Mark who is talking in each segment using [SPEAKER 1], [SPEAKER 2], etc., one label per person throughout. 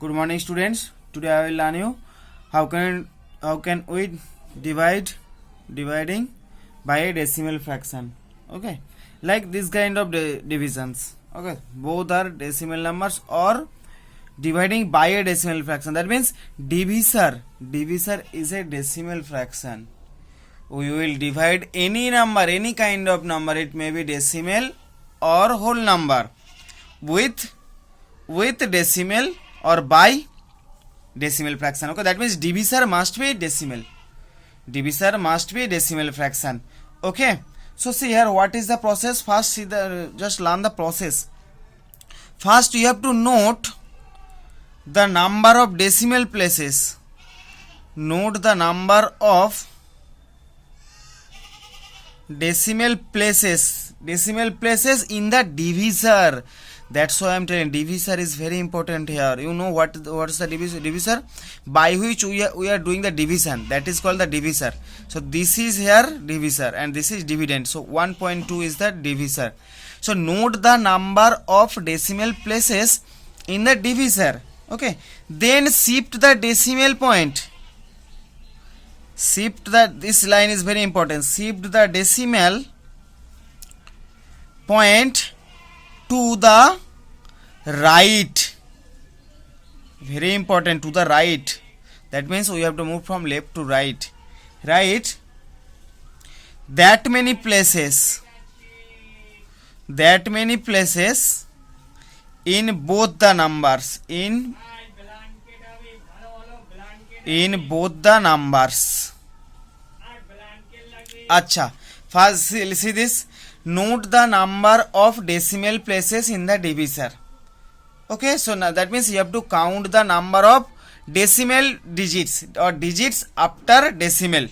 [SPEAKER 1] Good morning, students. Today I will learn you how can we dividing by a decimal fraction. Okay, like this kind of divisions. Okay, both are decimal numbers or dividing by a decimal fraction. That means divisor is a decimal fraction. We will divide any number, any kind of number. It may be decimal or whole number with decimal or by decimal fraction. Okay, that means divisor must be decimal. Divisor must be decimal fraction. Okay, so see here what is the process. First just learn the process. First you have to note the number of decimal places. Note the number of decimal places in the divisor. That's why I'm telling divisor is very important here. You know what is the divisor by which we are doing the division. That is called the divisor. So this is here divisor and this is dividend. So 1.2 is the divisor. So note the number of decimal places in the divisor. Okay, then shift the decimal point. This line is very important. Shift the decimal point to the right. Very important, to the right. That means we have to move from left to right. Right, that many places in both the numbers. In both the numbers. Acha, first see this. Note the number of decimal places in the divisor. Okay, so now that means you have to count the number of decimal digits or digits after decimal.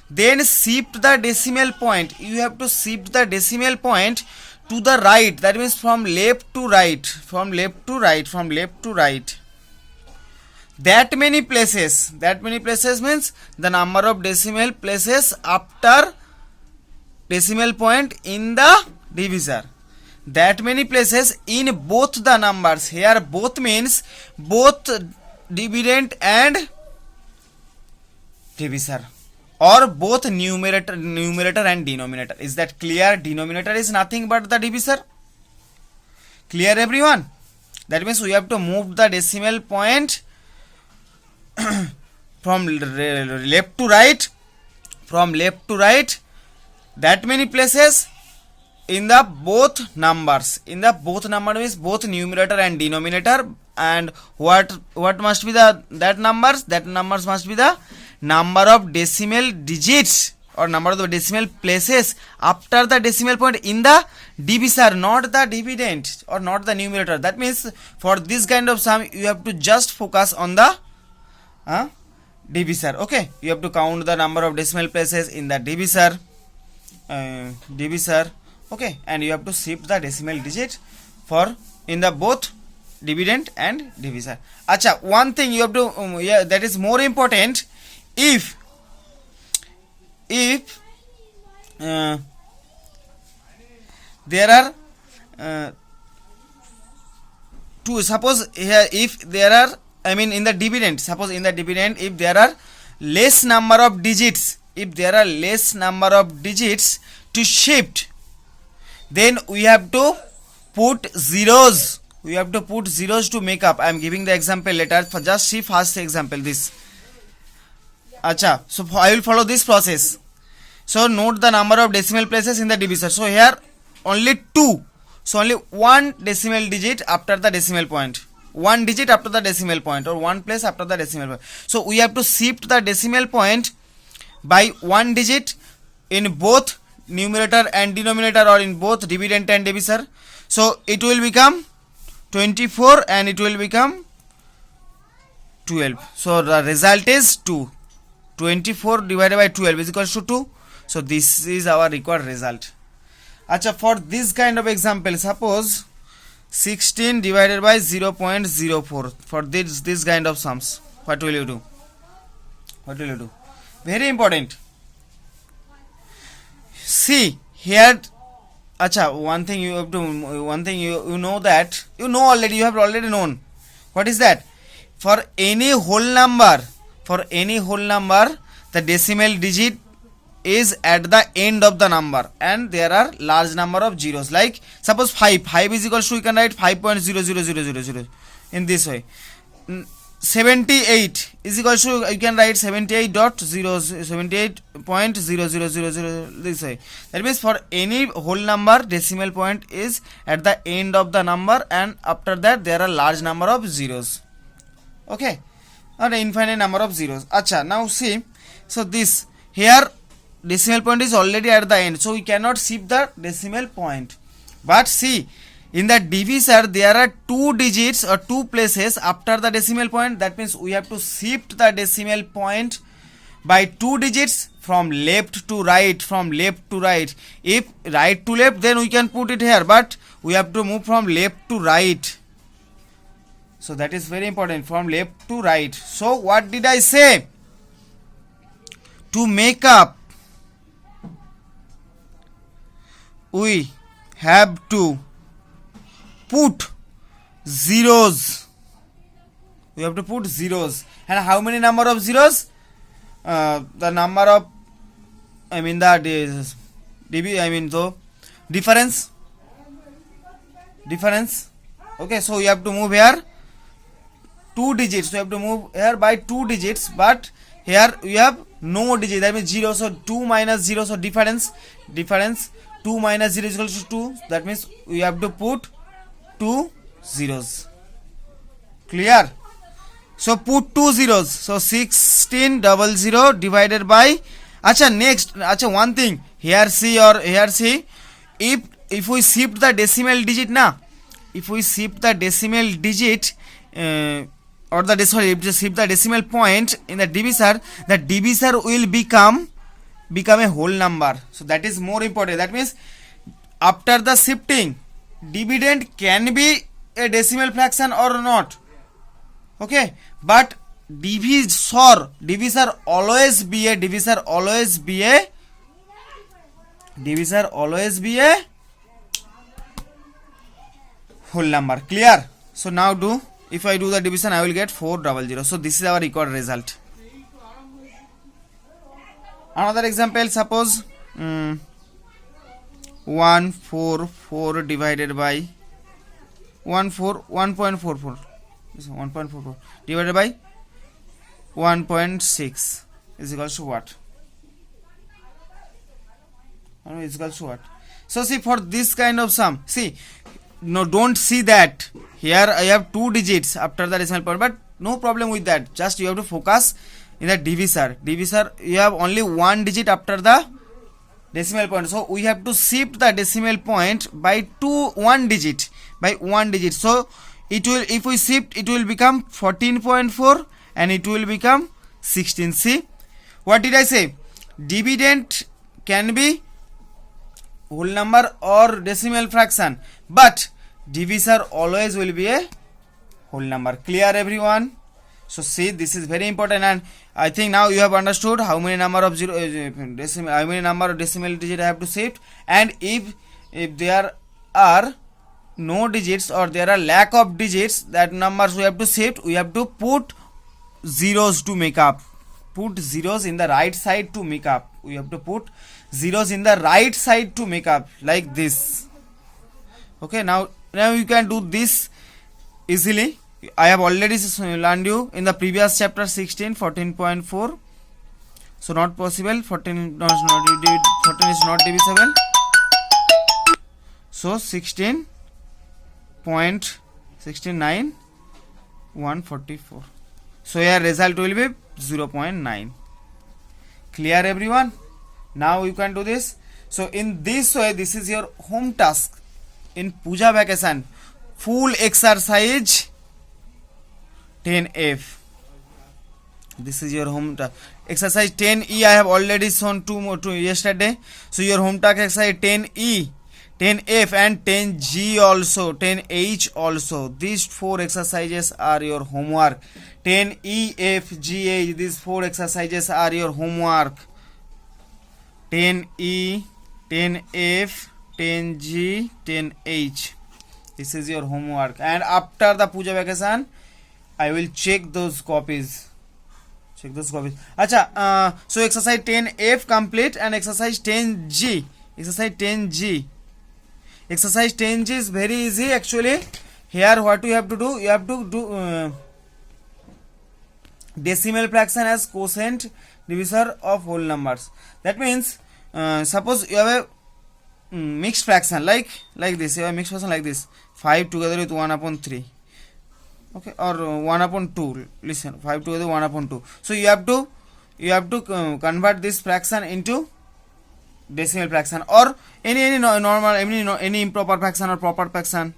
[SPEAKER 1] Then shift the decimal point. You have to shift the decimal point to the right. That means from left to right. That many places means the number of decimal places after decimal point in the divisor. That many places in both the numbers. Here both means both dividend and divisor, or both numerator and denominator. Is that clear? Denominator is nothing but the divisor. Clear everyone? That means we have to move the decimal point from left to right. That many places in the both numbers. In the both number means both numerator and denominator. And what must be that numbers? That numbers must be the number of decimal digits or number of the decimal places after the decimal point in the divisor, not the dividend or not the numerator. That means for this kind of sum you have to just focus on the divisor. Okay, you have to count the number of decimal places in the divisor. Okay, and you have to shift the decimal digit for in the both dividend and divisor. Acha, one thing you have to that is more important. If there are two, suppose here if there are, I mean in the dividend, suppose in the dividend if there are less number of digits, to shift, then we have to put zeros. To make up. I am giving the example later. For just see first example this. Acha, so I will follow this process. So note the number of decimal places in the divisor. So here only 2. So only one decimal digit after the decimal point. One digit after the decimal point, or one place after the decimal point. So we have to shift the decimal point by one digit in both numerator and denominator, or in both dividend and divisor. So it will become 24 and it will become 12. So the result is 2. 24 divided by 12 is equals to 2. So this is our required result. Acha, for this kind of example, suppose 16 divided by 0.04. For this kind of sums, what will you do? Very important. See here, Acha, one thing you know that, you have already known. What is that? for any whole number, the decimal digit is at the end of the number and there are large number of zeros. Like suppose 5 is equal to, we can write 5.00000 in this way. 78 is equal to, you can write 78.0000 this way. That means for any whole number, decimal point is at the end of the number and after that there are large number of zeros. Okay, or infinite number of zeros. Acha, now see, so this here decimal point is already at the end, so we cannot shift the decimal point. But see, in the divisor there are 2 digits or 2 places after the decimal point. That means we have to shift the decimal point by 2 digits from left to right, If right to left, then we can put it here, but we have to move from left to right. So that is very important, from left to right. So what did I say? To make up, we have to put zeros. And how many number of zeros? The number of, difference. Okay, so we have to move here 2 digits. We have to move here by 2 digits, but here we have no digit, that means 0. So 2 minus 0, so difference. 2 minus 0 is equal to 2. That means we have to put 2 zeros. Clear? So put 2 zeros. So 1600 divided by. Next, one thing. Here see, if we shift the decimal digit or the shift the decimal point in the divisor will become a whole number. So that is more important. That means after the shifting, dividend can be a decimal fraction or not. Okay, but divisor always be a whole number. Clear? So now if I do the division, I will get 400. So this is our record result. Another example, suppose 144 divided by 1.44 divided by 1.6 is equal to what? So see, for this kind of sum, see, no, don't see that here I have 2 digits after the decimal point, but no problem with that. Just you have to focus in the divisor. You have only 1 digit after the decimal point, so we have to shift the decimal point by 1 digit. So it will, if we shift, it will become 14.4 and it will become 16. See, what did I say? Dividend can be whole number or decimal fraction, but divisor always will be a whole number. Clear, everyone? So see, this is very important, and I think now you have understood how many number of decimal digit I have to shift, and if there are no digits or there are lack of digits, that numbers we have to shift, we have to put zeros to make up. Put zeros in the right side to make up. We have to put zeros in the right side to make up, like this. Okay, now you can do this easily. I have already learned you in the previous chapter 16, 14.4. So not possible. 14 is not divisible. So 16.69 144. So here result will be 0.9. Clear, everyone? Now you can do this. So in this way, this is your home task in Puja vacation. Full exercise 10F. This is your home task. Exercise 10E I have already shown to yesterday. So your home task exercise 10E, 10F and 10G also, 10H also. These 4 exercises are your homework. 10E, F, G, H. These 4 exercises are your homework. 10E, 10F, 10G, 10H. This is your homework. And after the Puja vacation, I will check those copies. Acha, so exercise 10F complete and exercise 10G. Exercise 10G. Exercise 10G is very easy actually. Here what you have to do, you have to do decimal fraction as quotient divisor of whole numbers. That means suppose you have a mixed fraction like this. You have a mixed fraction like this. 5 together with 1 upon 3. Okay, or 1 upon 2. Listen, 5 together 1 upon 2. So you have to convert this fraction into decimal fraction or any normal any improper fraction or proper fraction.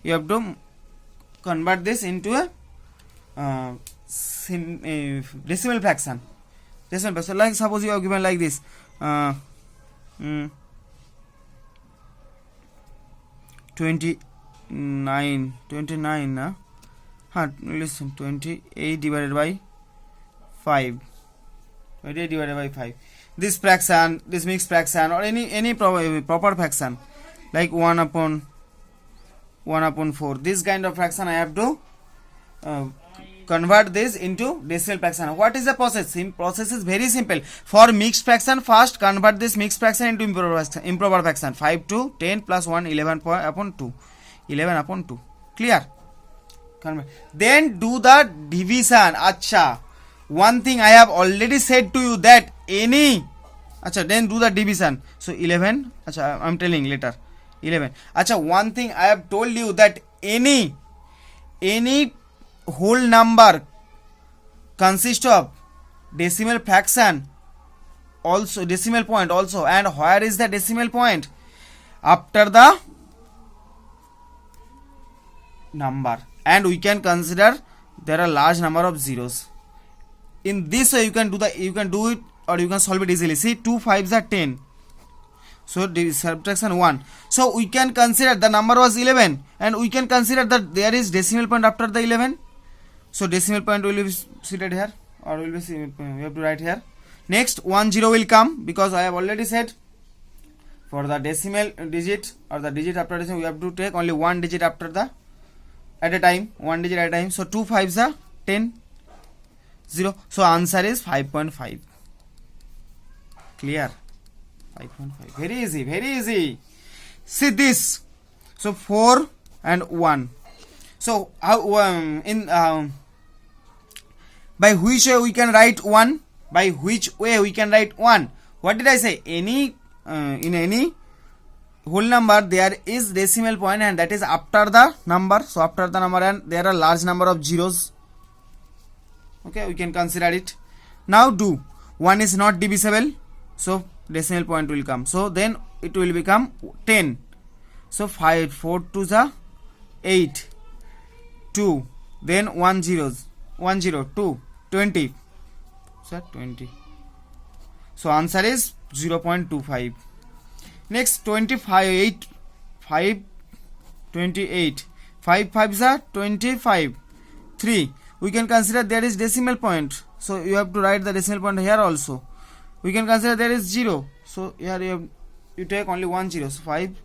[SPEAKER 1] You have to convert this into a decimal fraction. Like suppose you are given like this. 29 listen, 28 divided by 5. 28 divided by 5. This fraction, this mixed fraction or any proper fraction like 1 upon 4. This kind of fraction I have to convert this into decimal fraction. What is the process? Process is very simple. For mixed fraction, first convert this mixed fraction into improper fraction. 5 to 10 plus 1, 11 upon 2. 11 upon 2. Clear? Then do the division. Acha, one thing I have already said to you that any. Acha, then do the division. So 11. Acha, I am telling later. 11. Acha, one thing I have told you that any whole number consists of decimal fraction also, decimal point also, and where is the decimal point? After the number, and we can consider there are large number of zeros. In this way you can do it or you can solve it easily. See, 2 5s are 10. So subtraction 1. So we can consider the number was 11 and we can consider that there is decimal point after the 11. So decimal point will be seated here or will be we have to write here. Next 10 will come because I have already said for the decimal digit or the digit after decimal we have to take only one digit after the at a time, one digit at a time. So 2 5s are 10, 0. So answer is 5.5. Clear? 5.5. Very easy, very easy. See this. So 4 and 1. So how by which way we can write 1? By which way we can write 1? What did I say? Any in any whole number there is decimal point and that is after the number. So after the number and there are large number of zeros. Okay, we can consider it. Now do 1 is not divisible, so decimal point will come. So then it will become 10. So 5 4 to the 8 2 then 1 0 2 20. So 20. So answer is 0.25. Next 25 8 5 28 5 5s are 25 3. We can consider there is decimal point, so you have to write the decimal point here also. We can consider there is 0, so here you take only 1 0. So 5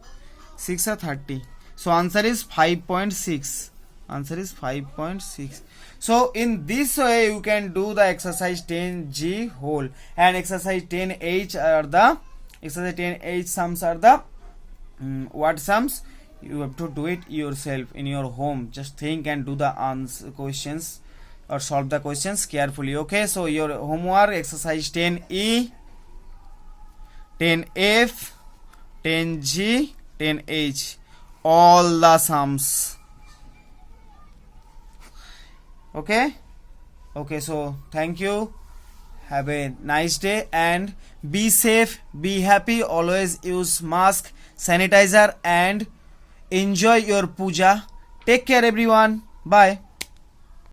[SPEAKER 1] 6 are 30. So answer is 5.6. Answer is 5.6. So in this way you can do the exercise 10G whole, and exercise 10H are the exercise 10H sums are the what sums? You have to do it yourself in your home. Just think and do the answer questions or solve the questions carefully. Okay, so your homework exercise 10E, 10F, 10G, 10H, all the sums. Okay, so thank you, have a nice day and be safe, be happy, always use mask, sanitizer and enjoy your puja. Take care everyone, bye.